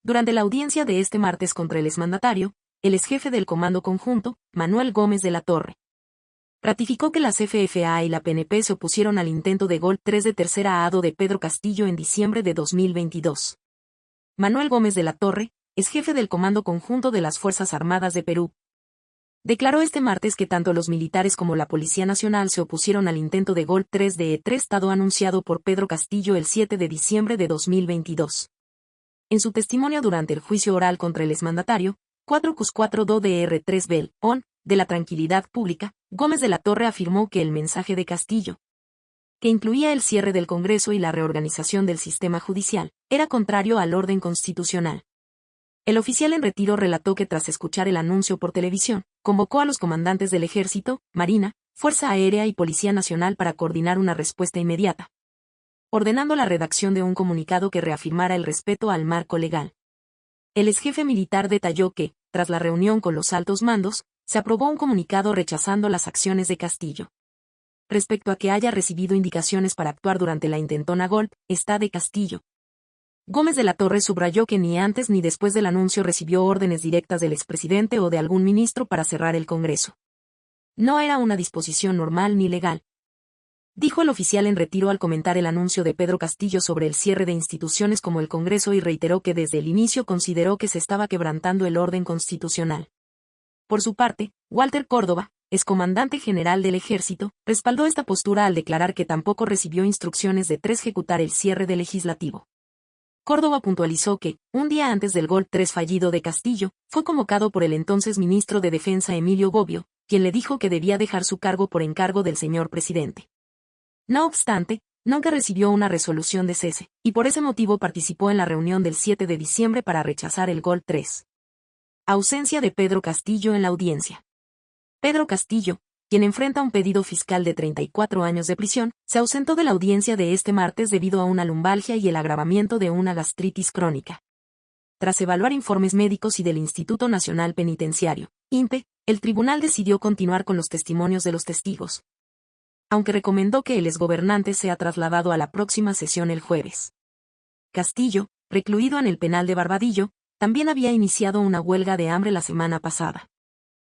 Durante la audiencia de este martes contra el exmandatario, el exjefe del Comando Conjunto, Manuel Gómez de la Torre, ratificó que la CFFA y la PNP se opusieron al intento de Gol 3 de tercera ado de Pedro Castillo en diciembre de 2022. Manuel Gómez de la Torre, exjefe del Comando Conjunto de las Fuerzas Armadas de Perú, declaró este martes que tanto los militares como la Policía Nacional se opusieron al intento de Gol 3 de E3 anunciado por Pedro Castillo el 7 de diciembre de 2022. En su testimonio durante el juicio oral contra el exmandatario, 4-4 DR3 Bel, ON, de la tranquilidad pública, Gómez de la Torre afirmó que el mensaje de Castillo, que incluía el cierre del Congreso y la reorganización del sistema judicial, era contrario al orden constitucional. El oficial en retiro relató que tras escuchar el anuncio por televisión, convocó a los comandantes del Ejército, Marina, Fuerza Aérea y Policía Nacional para coordinar una respuesta inmediata, ordenando la redacción de un comunicado que reafirmara el respeto al marco legal. El exjefe militar detalló que, tras la reunión con los altos mandos, se aprobó un comunicado rechazando las acciones de Castillo. Respecto a que haya recibido indicaciones para actuar durante la intentona golpe, está de Castillo. Gómez de la Torre subrayó que ni antes ni después del anuncio recibió órdenes directas del expresidente o de algún ministro para cerrar el Congreso. No era una disposición normal ni legal, dijo el oficial en retiro al comentar el anuncio de Pedro Castillo sobre el cierre de instituciones como el Congreso y reiteró que desde el inicio consideró que se estaba quebrantando el orden constitucional. Por su parte, Walter Córdoba, excomandante general del Ejército, respaldó esta postura al declarar que tampoco recibió instrucciones de ejecutar el cierre del legislativo. Córdoba puntualizó que, un día antes del Gol 3 fallido de Castillo, fue convocado por el entonces ministro de Defensa Emilio Bobbio, quien le dijo que debía dejar su cargo por encargo del señor presidente. No obstante, nunca recibió una resolución de cese, y por ese motivo participó en la reunión del 7 de diciembre para rechazar el Gol 3. Ausencia de Pedro Castillo en la audiencia. Pedro Castillo, quien enfrenta un pedido fiscal de 34 años de prisión, se ausentó de la audiencia de este martes debido a una lumbalgia y el agravamiento de una gastritis crónica. Tras evaluar informes médicos y del Instituto Nacional Penitenciario, INPE, el tribunal decidió continuar con los testimonios de los testigos, aunque recomendó que el exgobernante sea trasladado a la próxima sesión el jueves. Castillo, recluido en el penal de Barbadillo, también había iniciado una huelga de hambre la semana pasada.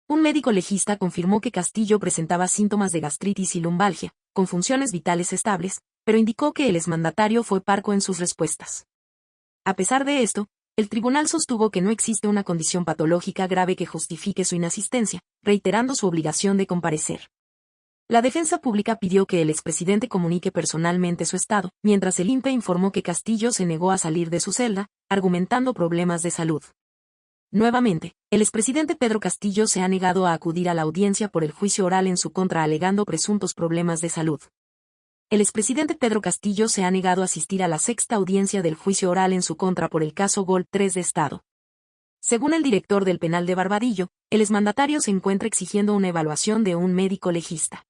Un médico legista confirmó que Castillo presentaba síntomas de gastritis y lumbalgia, con funciones vitales estables, pero indicó que el exmandatario fue parco en sus respuestas. A pesar de esto, el tribunal sostuvo que no existe una condición patológica grave que justifique su inasistencia, reiterando su obligación de comparecer. La defensa pública pidió que el expresidente comunique personalmente su estado, mientras el INPE informó que Castillo se negó a salir de su celda, argumentando problemas de salud. Nuevamente, el expresidente Pedro Castillo se ha negado a acudir a la audiencia por el juicio oral en su contra alegando presuntos problemas de salud. El expresidente Pedro Castillo se ha negado a asistir a la sexta audiencia del juicio oral en su contra por el caso Gol 3 de Estado. Según el director del penal de Barbadillo, el exmandatario se encuentra exigiendo una evaluación de un médico legista.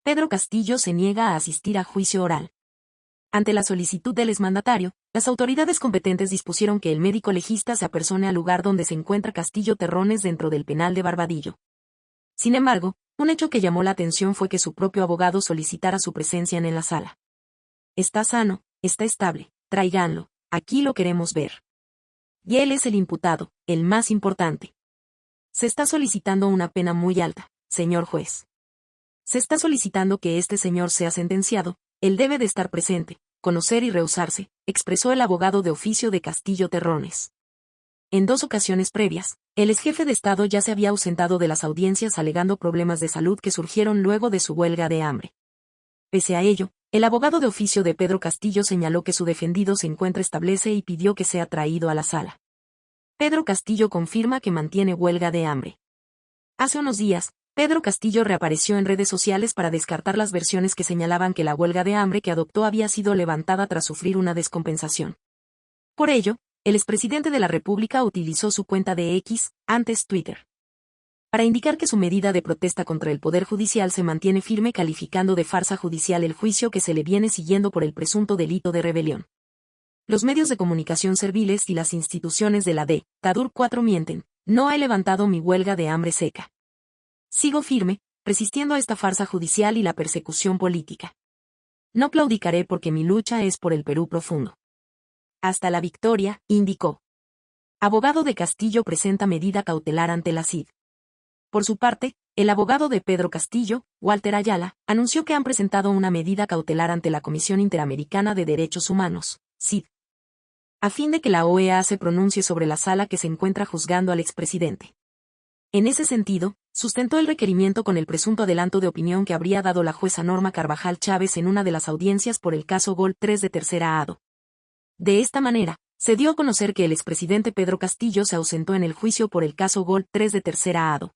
Pedro Castillo se niega a asistir a juicio oral. Ante la solicitud del exmandatario, las autoridades competentes dispusieron que el médico legista se apersone al lugar donde se encuentra Castillo Terrones dentro del penal de Barbadillo. Sin embargo, un hecho que llamó la atención fue que su propio abogado solicitara su presencia en la sala. Está sano, está estable, tráiganlo, aquí lo queremos ver. Y él es el imputado, el más importante. Se está solicitando una pena muy alta, señor juez. Se está solicitando que este señor sea sentenciado, él debe de estar presente, conocer y rehusarse, expresó el abogado de oficio de Castillo Terrones. En 2 ocasiones previas, el exjefe de Estado ya se había ausentado de las audiencias alegando problemas de salud que surgieron luego de su huelga de hambre. Pese a ello, el abogado de oficio de Pedro Castillo señaló que su defendido se encuentra estable y pidió que sea traído a la sala. Pedro Castillo confirma que mantiene huelga de hambre. Hace unos días, Pedro Castillo reapareció en redes sociales para descartar las versiones que señalaban que la huelga de hambre que adoptó había sido levantada tras sufrir una descompensación. Por ello, el expresidente de la República utilizó su cuenta de X, antes Twitter, para indicar que su medida de protesta contra el Poder Judicial se mantiene firme, calificando de farsa judicial el juicio que se le viene siguiendo por el presunto delito de rebelión. Los medios de comunicación serviles y las instituciones de la dictadura 4 mienten, no he levantado mi huelga de hambre seca. Sigo firme, resistiendo a esta farsa judicial y la persecución política. No claudicaré porque mi lucha es por el Perú profundo. Hasta la victoria, indicó. Abogado de Castillo presenta medida cautelar ante la CID. Por su parte, el abogado de Pedro Castillo, Walter Ayala, anunció que han presentado una medida cautelar ante la Comisión Interamericana de Derechos Humanos, CID, a fin de que la OEA se pronuncie sobre la sala que se encuentra juzgando al expresidente. En ese sentido, sustentó el requerimiento con el presunto adelanto de opinión que habría dado la jueza Norma Carvajal Chávez en una de las audiencias por el caso Gol 3 de tercera ADO. De esta manera, se dio a conocer que el expresidente Pedro Castillo se ausentó en el juicio por el caso Gol 3 de tercera ADO.